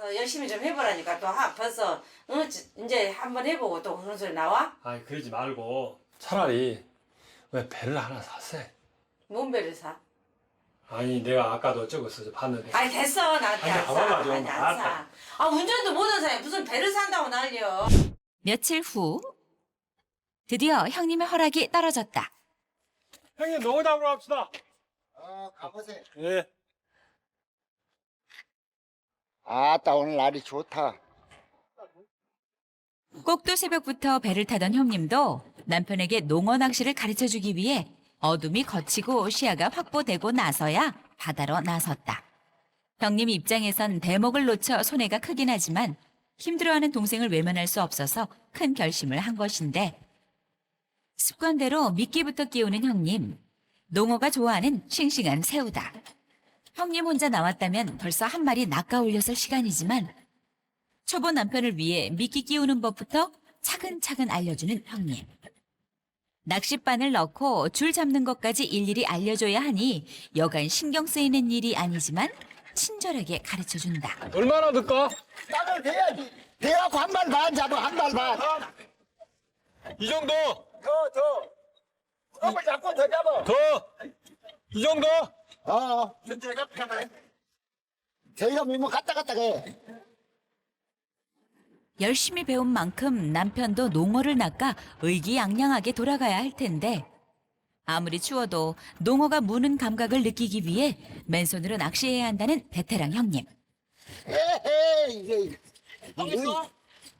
나가서 열심히 좀 해보라니까 또 벌써 이제 한번 해보고 또 그런 소리 나와? 아이 그러지 말고 차라리 왜 배를 하나 사세? 뭔 배를 사? 아니 내가 아까도 저거서 봤는데 아니 됐어 나한테 안 가봐봐, 사. 좀. 아니 안 알았다. 사. 아 운전도 못한 사람이 무슨 배를 산다고 난리여. 며칠 후 드디어 형님의 허락이 떨어졌다. 형님 농어 잡으러 갑시다. 가보세요. 예. 아따, 오늘 날이 좋다. 꼭두 새벽부터 배를 타던 형님도 남편에게 농어 낚시를 가르쳐주기 위해 어둠이 걷히고 시야가 확보되고 나서야 바다로 나섰다. 형님 입장에선 대목을 놓쳐 손해가 크긴 하지만 힘들어하는 동생을 외면할 수 없어서 큰 결심을 한 것인데 습관대로 미끼부터 끼우는 형님. 농어가 좋아하는 싱싱한 새우다. 형님 혼자 나왔다면 벌써 한 마리 낚아 올렸을 시간이지만 초보 남편을 위해 미끼 끼우는 법부터 차근차근 알려주는 형님. 낚싯바늘 넣고 줄 잡는 것까지 일일이 알려줘야 하니 여간 신경 쓰이는 일이 아니지만 친절하게 가르쳐준다. 얼마나 넣을까? 땅을 대야지. 대갖고 한 발 반 잡아, 한 발 반. 이 정도. 더. 조금을 잡고 더 잡아. 더. 이 정도. 천천히 잡아. 저희가 뭐 갔다 갔다 해. 열심히 배운 만큼 남편도 농어를 낚아 의기양양하게 돌아가야 할 텐데 아무리 추워도 농어가 무는 감각을 느끼기 위해 맨손으로 낚시해야 한다는 베테랑 형님. 에헤이, 이게.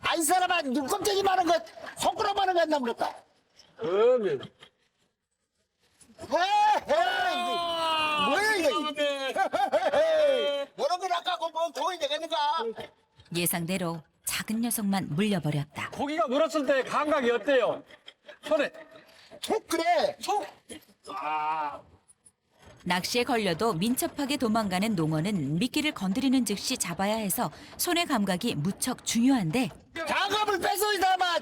아이 사람아, 눈껍데기 많은 것, 손가락 많은 것 한다 물었다. 그러면. 에헤이, 뭐야 이거. 에헤이, 이런 거 낚아고 뭐 돈이 되겠는가? 예상대로 작은 녀석만 물려버렸다. 고기가 물었을 때 감각이 어때요? 손에. 속 그래. 속. 아. 낚시에 걸려도 민첩하게 도망가는 농어는 미끼를 건드리는 즉시 잡아야 해서 손의 감각이 무척 중요한데 장갑을 뺏어 이 사람아.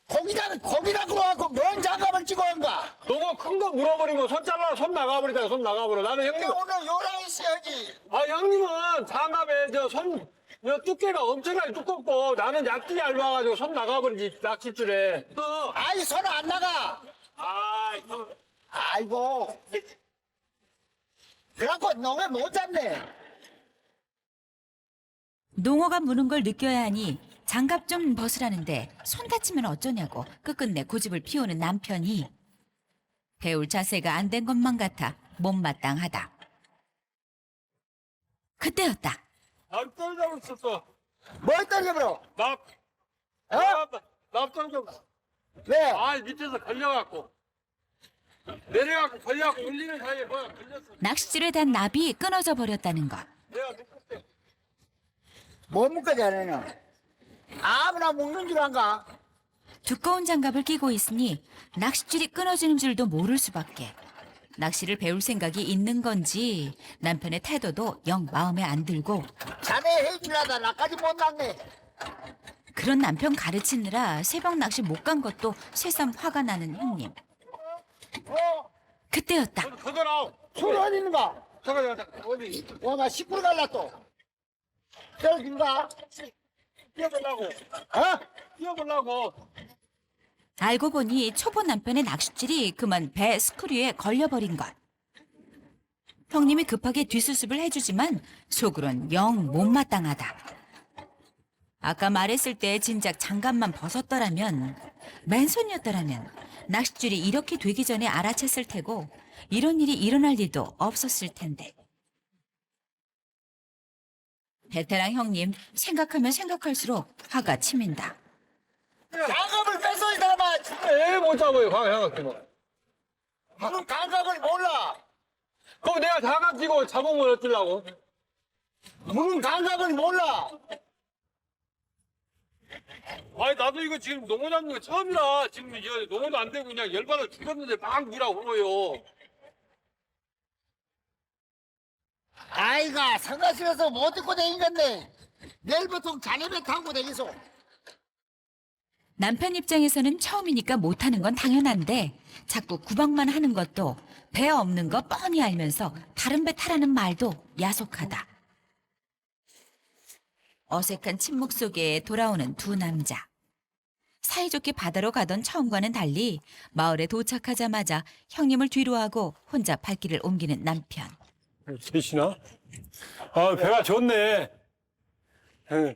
고기다 그러갖고 뭔 장갑을 찍어 온가? 농어 큰 거 물어버리고 손 잘라 손 나가버리다가 손 나가버려. 나는 형님. 오늘 요랑 있어야지. 아 형님은 장갑에 저손 두께가 엄청나게 두껍고 나는 약기 얇아가지고 손 나가버리지 낚싯줄에. 아이 손 안 나가. 아이고. 그래갖고 농에 못 잡네. 농어가 무는 걸 느껴야 하니 장갑 좀 벗으라는데 손 다치면 어쩌냐고 끝끝내 고집을 피우는 남편이 배울 자세가 안 된 것만 같아 못마땅하다. 그때였다. 납 떨어져 있었어. 뭘 떨려버려? 납. 어? 납 떨어져. 왜? 아 밑에서 걸려갖고. 내려갖고 걸려갖고 울리는 사이에 뭐야 걸렸어. 낚싯줄에 단 납이 끊어져 버렸다는 것. 내가 묶었대. 못 묶어지 않아요? 아무나 묶는 줄 안가? 두꺼운 장갑을 끼고 있으니 낚싯줄이 끊어지는 줄도 모를 수밖에. 낚시를 배울 생각이 있는 건지 남편의 태도도 영 마음에 안 들고 자네 해주려다 나까지 못 낚네. 그런 남편 가르치느라 새벽 낚시 못 간 것도 새삼 화가 나는 형님. 그때였다. 저거 나오. 술 어디 있는가? 잠깐 어디? 나 식구를 갈라 또. 떨어진가? 뛰어보려고. 어? 뛰어보려고. 알고 보니 초보 남편의 낚싯줄이 그만 배 스크류에 걸려버린 것. 형님이 급하게 뒷수습을 해주지만 속으론 영 못마땅하다. 아까 말했을 때 진작 장갑만 벗었더라면 맨손이었더라면 낚싯줄이 이렇게 되기 전에 알아챘을 테고 이런 일이 일어날 리도 없었을 텐데. 베테랑 형님 생각하면 생각할수록 화가 치민다. 장갑을 뺏어 이 사람아. 에못 잡아요 방향을. 무슨 장갑을 몰라. 그럼 내가 장갑 끼고 잡으면 어쩌려고? 무슨 장갑을 몰라. 아니 나도 이거 지금 농어 잡는 거 처음이라 지금 이제 농어도 안 되고 그냥 열받아 죽었는데 막 미라고 그러요. 아이가 상가실에서 못 듣고 다닌 건데 내일부터 자네 배 타고 다니소. 남편 입장에서는 처음이니까 못하는 건 당연한데 자꾸 구박만 하는 것도 배 없는 거 뻔히 알면서 다른 배 타라는 말도 야속하다. 어색한 침묵 속에 돌아오는 두 남자. 사이좋게 바다로 가던 처음과는 달리 마을에 도착하자마자 형님을 뒤로하고 혼자 발길을 옮기는 남편. 계시나? 아, 배가 좋네. 예.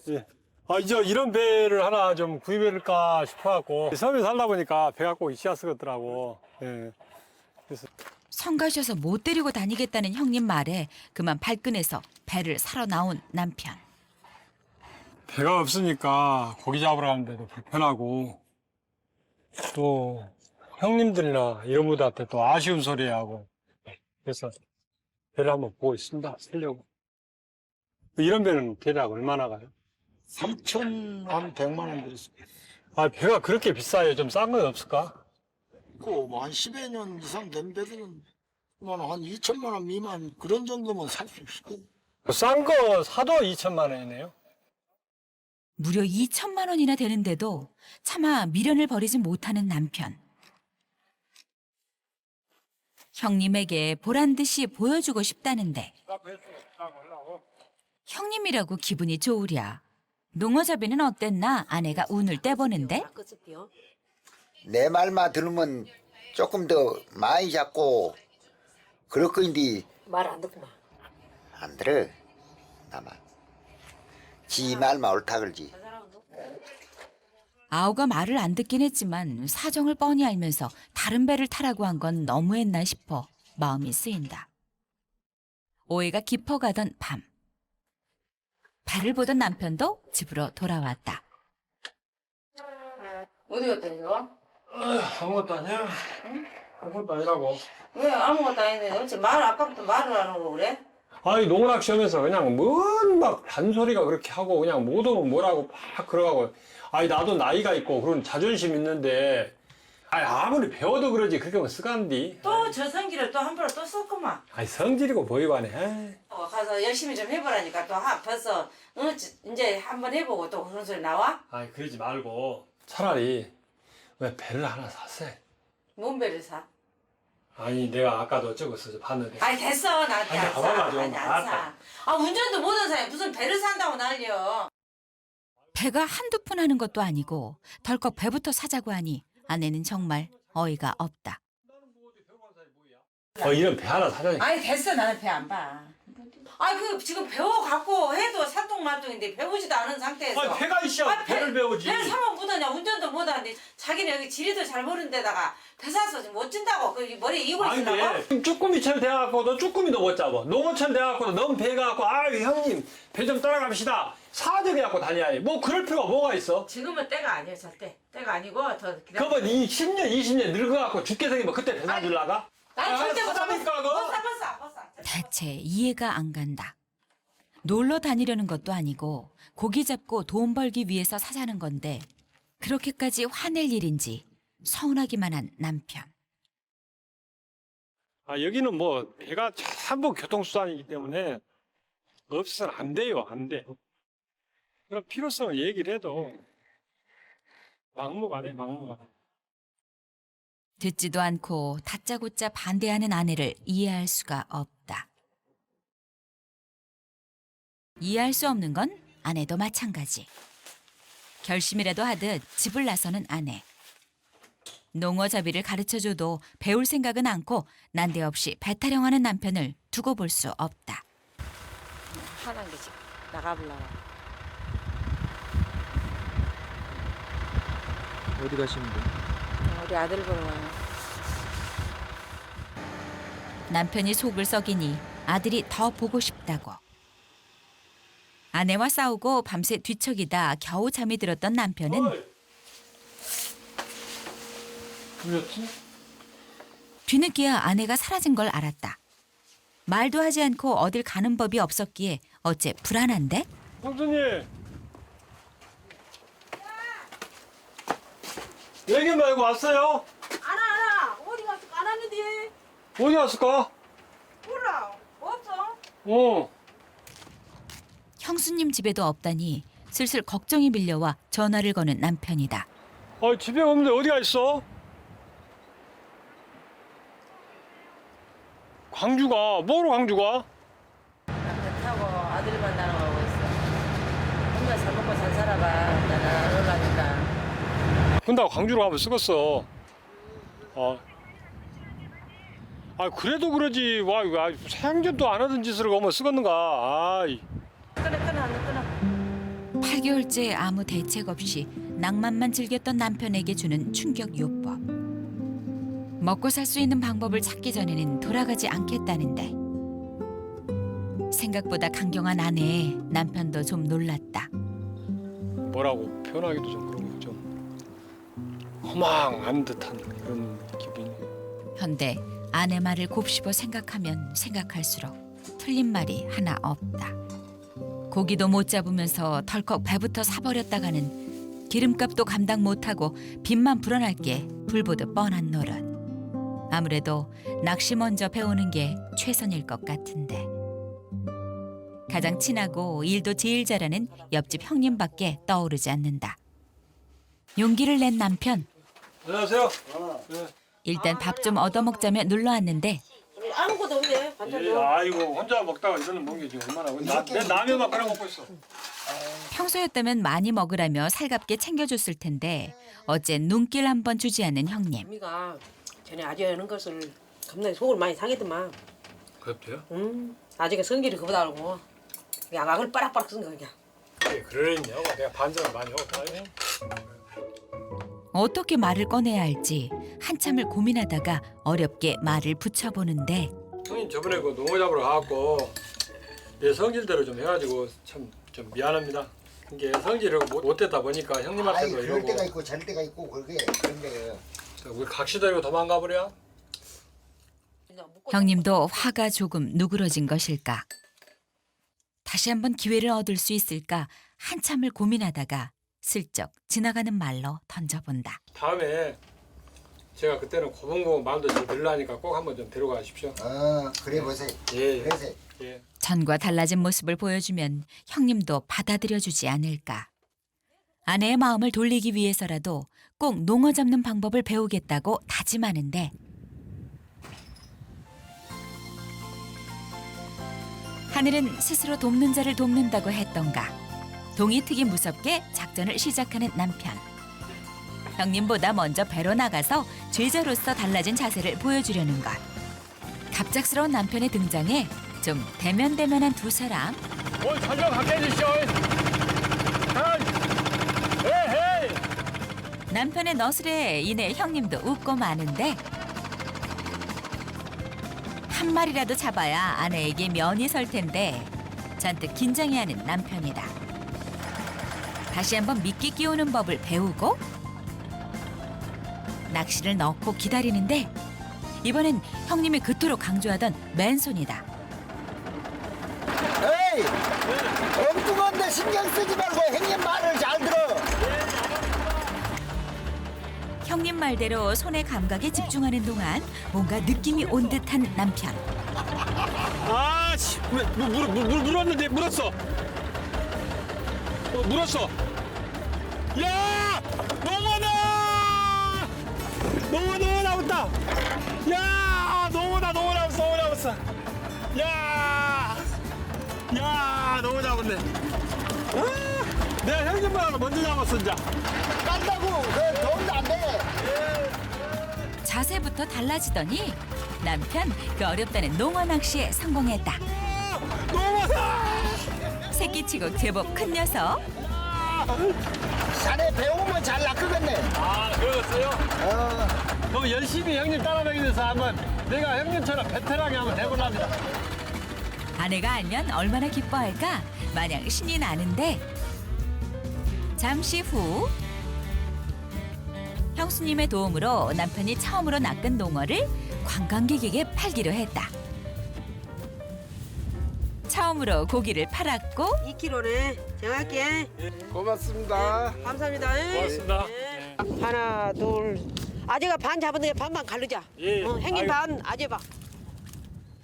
예. 아, 이제 이런 배를 하나 좀 구입할까 싶어갖고 섬에 살다 보니까 배가 꼭 있어야 쓰겠더라고. 예. 그래서 성 가셔서 못 데리고 다니겠다는 형님 말에 그만 발끈해서 배를 사러 나온 남편. 배가 없으니까 고기 잡으러 가는데도 불편하고 또 형님들이나 이런 분들한테 또 아쉬운 소리 하고 그래서 배를 한번 보고 있습니다. 살려고. 이런 배는 대략 얼마나 가요? 3,100만 원 들었습니다. 아, 배가 그렇게 비싸요? 좀 싼 건 없을까? 그한 10여 년 이상 된 배들은 한 2천만 원 미만 그런 정도면 살 수 있을 거예요. 싼 거 사도 2천만 원이네요. 무려 2천만 원이나 되는데도 차마 미련을 버리지 못하는 남편. 형님에게 보란 듯이 보여주고 싶다는데 형님이라고 기분이 좋으랴. 농어잡이는 어땠나 아내가 운을 떼보는데 내 말만 들으면 조금 더 많이 잡고 그럴 거인데 말 안 듣구만. 안 들어. 나만 지 말만 옳다 그러지. 아우가 말을 안 듣긴 했지만 사정을 뻔히 알면서 다른 배를 타라고 한 건 너무했나 싶어 마음이 쓰인다. 오해가 깊어가던 밤. 배를 보던 남편도 집으로 돌아왔다. 어디 갔다 이거? 아무것도 아니야. 응? 아무것도 아니라고. 왜 아무것도 아닌데 어째 말 아까부터 말을 안 하고 그래? 아니, 농락 시험에서 그냥 뭔 막 단소리가 그렇게 하고 그냥 못 오면 뭐라고 막 그러고. 아니, 나도 나이가 있고 그런 자존심 있는데 아니, 아무리 배워도 그러지 그렇게 하면 쓰간디. 또 저 성질을 또 함부로 또 썼구만. 아니, 성질이고 보이고 하네. 가서 열심히 좀 해보라니까 또 벌써 이제 한번 해보고 또 그런 소리 나와? 아니, 그러지 말고 차라리 왜 배를 하나 샀어? 뭔 배를 사? 아니, 내가 아까도 저거서 봤는데. 아니 됐어 나한테 아니, 안 사. 가만히 좀. 아니 안 알았다. 사. 아 운전도 못하는 사람이 무슨 배를 산다고 난리여. 배가 한두 푼 하는 것도 아니고 덜컥 배부터 사자고 하니 아내는 정말 어이가 없다. 이런 배 하나 사자니까. 아니 됐어 나는 배 안 봐. 아니 그 지금 배워갖고 해도 산동말동인데 배우지도 않은 상태에서. 아니, 배가 있어야 배를 배우지. 배를 사면 못하냐 운전도 못하는데 자기는 여기 지리도 잘 모르는 데다가 배 사서 지금 못 준다고 그 머리에 이고 아니, 있으라고? 근데 쭈꾸미처럼 돼갖고 너 쭈꾸미도 못 잡아. 농어처럼 돼갖고 넌 배가 갖고 아유 형님 배 좀 따라갑시다. 사대게 갖고 다녀야지. 뭐 그럴 필요가 뭐가 있어? 지금은 때가 아니에요 절대. 때가 아니고 더 기다려. 그러면 이 10년 20년 늙어갖고 죽게 생기면 그때 배 사줄라가? 난 절대 못 사. 사니까 그거? 못 사. 대체 이해가 안 간다. 놀러 다니려는 것도 아니고 고기 잡고 돈 벌기 위해서 사자는 건데 그렇게까지 화낼 일인지 서운하기만 한 남편. 아, 여기는 뭐 배가 전부 교통수단이기 때문에 없어서는 안 돼요. 안 돼. 그런 필요성을 얘기를 해도 막무가내 막무가내. 듣지도 않고 다짜고짜 반대하는 아내를 이해할 수가 없다. 이해할 수 없는 건 아내도 마찬가지. 결심이라도 하듯 집을 나서는 아내. 농어잡이를 가르쳐줘도 배울 생각은 않고 난데없이 배 타령하는 남편을 두고 볼 수 없다. 하는 게 지금 나가보려고. 어디 가시는 거예요? 우리 아들 보러 와요. 남편이 속을 썩이니 아들이 더 보고 싶다고. 아내와 싸우고 밤새 뒤척이다 겨우 잠이 들었던 남편은 뭐였지? 뒤늦게야 아내가 사라진 걸 알았다. 말도 하지 않고 어딜 가는 법이 없었기에 어째 불안한데? 형수님! 얘기 말고 왔어요? 알아. 어디 갔어? 안 왔는데. 어디 갔을까? 몰라. 없어. 형수님 집에도 없다니 슬슬 걱정이 밀려와 전화를 거는 남편이다. 집에 없는데 어디가 있어? 광주가? 뭐로 광주가? 배 타고 아들 만나러 가고 있어. 바꾼다고 강주로 가면 쓰겠어. 그래도 그러지. 와, 생전도 안 하던 짓을 하면 쓰겠는가. 아이. 끊어 안 끊어. 8개월째 아무 대책 없이 낭만만 즐겼던 남편에게 주는 충격 요법. 먹고 살 수 있는 방법을 찾기 전에는 돌아가지 않겠다는데 생각보다 강경한 아내에 남편도 좀 놀랐다. 뭐라고 표현하기도 좀 그러고 좀 허망한 듯한 그런 기분이. 현대 아내 말을 곱씹어 생각하면 생각할수록 틀린 말이 하나 없다. 고기도 못 잡으면서 덜컥 배부터 사버렸다가는 기름값도 감당 못하고 빚만 불어날 게 불보듯 뻔한 노릇. 아무래도 낚시 먼저 배우는 게 최선일 것 같은데. 가장 친하고 일도 제일 잘하는 옆집 형님밖에 떠오르지 않는다. 용기를 낸 남편. 안녕하세요. 일단 밥 좀 얻어먹자며 눌러왔는데 아무것도 없네. 반찬도. 아이고 혼자 먹다가 이거는 먹는 게 지금 얼마나. 내 라면만 끓여 먹고 있어. 평소였다면 많이 먹으라며 살갑게 챙겨줬을 텐데 어째 눈길 한번 주지 않는 형님. 언니가 전에 아재 하는 것을 겁나게 속을 많이 상했더만. 그렇대요? 아재가 성질이 그보다 알고 양악을 빠락빠락 쓴 거 그냥. 그러냐고 내가 반성을 많이 하고. 어떻게 말을 꺼내야 할지 한참을 고민하다가 어렵게 말을 붙여보는데 형님 저번에 그 농어 잡으러 가갖고 내 성질대로 좀 해가지고 참 좀 미안합니다. 이게 성질을 못했다 보니까 아이 형님한테도 그럴 이러고 때가 있고 저럴 때가 있고 그런데 우리 각시다리고 도망가 버려. 형님도 화가 조금 누그러진 것일까. 다시 한번 기회를 얻을 수 있을까 한참을 고민하다가 슬쩍 지나가는 말로 던져본다. 다음에 제가 그때는 고봉고봉 마음도 좀 들라니까 꼭 한번 좀 데려가십시오. 그래 보세요. 예. 그래서 예. 전과 달라진 모습을 보여주면 형님도 받아들여주지 않을까. 아내의 마음을 돌리기 위해서라도 꼭 농어 잡는 방법을 배우겠다고 다짐하는데 하늘은 스스로 돕는 자를 돕는다고 했던가. 동이 트기 무섭게 작전을 시작하는 남편. 형님보다 먼저 배로 나가서 죄자로서 달라진 자세를 보여주려는 것. 갑작스러운 남편의 등장에 좀 대면대면한 두 사람. 오늘 잠깐 갖게 해주시오. 에헤이. 남편의 너스레 이내 형님도 웃고 마는데 한 마리라도 잡아야 아내에게 면이 설 텐데 잔뜩 긴장해하는 남편이다. 다시 한번 미끼 끼우는 법을 배우고 낚시를 넣고 기다리는데 이번엔 형님이 그토록 강조하던 맨손이다. 에이 엉뚱한데 신경 쓰지 말고 형님 말을 잘 들어. 형님 말대로 손의 감각에 집중하는 동안 뭔가 느낌이 온 듯한 남편. 아씨, 물었는데 물었어. 물었어. 야, 농어다. 농어 나왔다. 야, 농어 나왔어. 야, 농어 잡았네. 내가 형님보다 먼저 잡았어 이제. 깐다고 그 도움도 안 돼. 자세부터 달라지더니 남편 그 어렵다는 농어 낚시에 성공했다. 농어다. 새끼치고 제법 큰 녀석. 자네 배우면 잘 낚으겠네. 아, 그러셨어요? 너무 열심히 형님 따라다니면서 한번 내가 형님처럼 베테랑이 한번 해보랍니다. 아내가 알면 얼마나 기뻐할까 마냥 신이 나는데 잠시 후 형수님의 도움으로 남편이 처음으로 낚은 농어를 관광객에게 팔기로 했다. 처음으로 고기를 팔았고 2kg네. 정할게. 고맙습니다. 감사합니다. 고맙습니다. 네. 하나, 둘. 아재가 반 잡았는데 반만 가르자. 예. 형님 아이고. 반, 아재 반.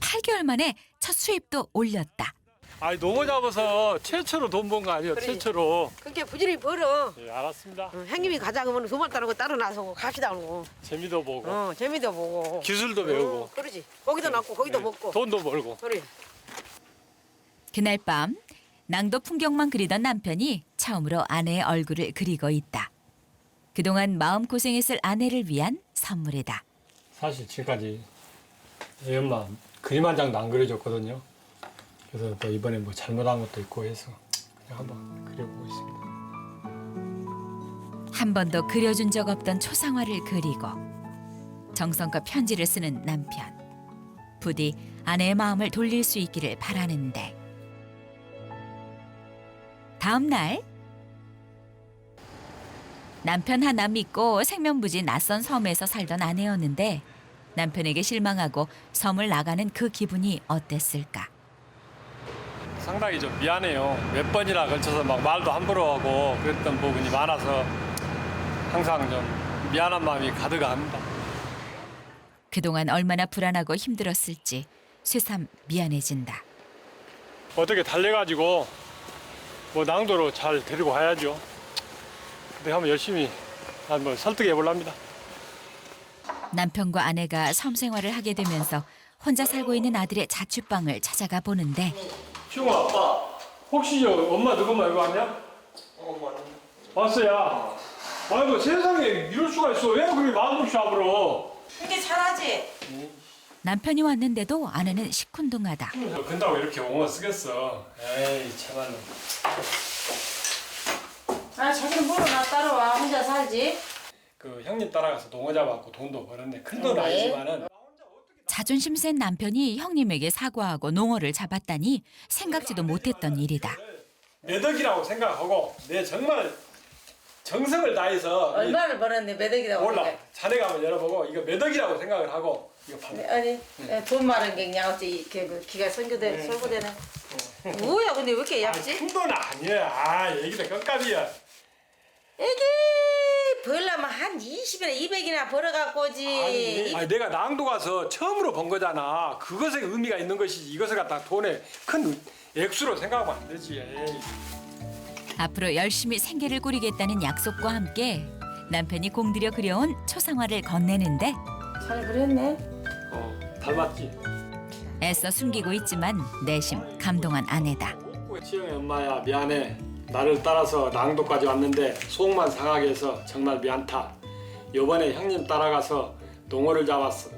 8개월 만에 첫 수입도 올렸다. 아니 농어 잡아서 최초로 돈 번 거 아니에요? 그래. 최초로. 그렇게 부지런히 벌어. 예, 알았습니다. 형님이 가자 그러면 두말 따르고 따로 나서고 갑시다 그러고. 재미도 보고 재미도 보고. 기술도 배우고 그러지. 고기도 낚고 고기도 예, 먹고. 돈도 벌고. 그래. 그날 밤 낭도 풍경만 그리던 남편이 처음으로 아내의 얼굴을 그리고 있다. 그동안 마음고생했을 아내를 위한 선물이다. 사실 지금까지 애 엄마 그림 한 장도 안 그려줬거든요. 그래서 또 이번에 뭐 잘못한 것도 있고 해서 그냥 한번 그려보고 있습니다. 한 번도 그려준 적 없던 초상화를 그리고 정성껏 편지를 쓰는 남편. 부디 아내의 마음을 돌릴 수 있기를 바라는데. 다음 날 남편 하나 믿고 생면부지 낯선 섬에서 살던 아내였는데 남편에게 실망하고 섬을 나가는 그 기분이 어땠을까? 상당히 좀 미안해요. 몇 번이나 걸쳐서 막 말도 함부로 하고 그랬던 부분이 많아서 항상 좀 미안한 마음이 가득합니다. 그동안 얼마나 불안하고 힘들었을지 새삼 미안해진다. 어떻게 달래가지고 뭐 낭도로 잘 데리고 가야죠. 근데 한번 열심히 한번 설득해 보랍니다. 남편과 아내가 섬 생활을 하게 되면서 혼자 살고 있는 아들의 자취방을 찾아가 보는데 시웅아 아빠 혹시 저 엄마 누구만 이거 왔냐? 엄마 왔어야. 아이고 세상에 이럴 수가 있어. 왜 그렇게 마음을 샤브러? 이렇게 잘하지? 남편이 왔는데도 아내는 시큰둥하다. 근다고 이렇게 옹어 쓰겠어. 에이 참말로. 아 저기는 뭐로 나 따라와 혼자 살지? 그 형님 따라가서 동어 잡았고 돈도 벌었네. 큰 돈 아니지만은. 자존심 센 남편이 형님에게 사과하고 농어를 잡았다니 생각지도 못했던 일이다. 내 덕이라고 생각하고 내 정말 정성을 다해서 얼마를 벌었는데 매덕이라고 몰라. 생각해? 자네가 한번 열어보고 이거 몇 억이라고 생각을 하고 이거 팔아. 아니 돈 많은 게 그냥 어찌 이렇게 그 기가 설고되네. 뭐야 근데 왜 이렇게 얇지? 큰 돈 아니야. 아 얘기도 깜깜이야. 애기 벌려면 한 20이나 200이나 벌어갖고 오지. 아니 내가 낭도 가서 처음으로 번 거잖아. 그것에 의미가 있는 것이지 이것을 갖다 돈에 큰 액수로 생각하면 안 되지. 에이. 앞으로 열심히 생계를 꾸리겠다는 약속과 함께 남편이 공들여 그려온 초상화를 건네는데 잘 그렸네. 닮았지. 애써 숨기고 있지만 내심 감동한 아내다. 치영이 엄마야 미안해. 나를 따라서 낭도까지 왔는데 속만 상하게 해서 정말 미안타. 요번에 형님 따라가서 농어를 잡았어.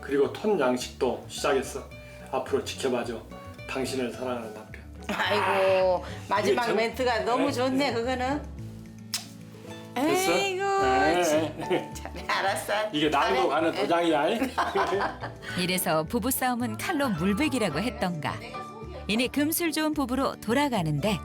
그리고 톤 양식도 시작했어. 앞으로 지켜봐줘. 당신을 사랑하는 남편. 아이고 마지막 정- 멘트가 너무 네. 좋네 그거는. 됐어? 아이고 네. 잘해 알았어. 이게 낭도 가는 도장이야. 이래서 부부싸움은 칼로 물베기라고 했던가. 이내 금술 좋은 부부로 돌아가는데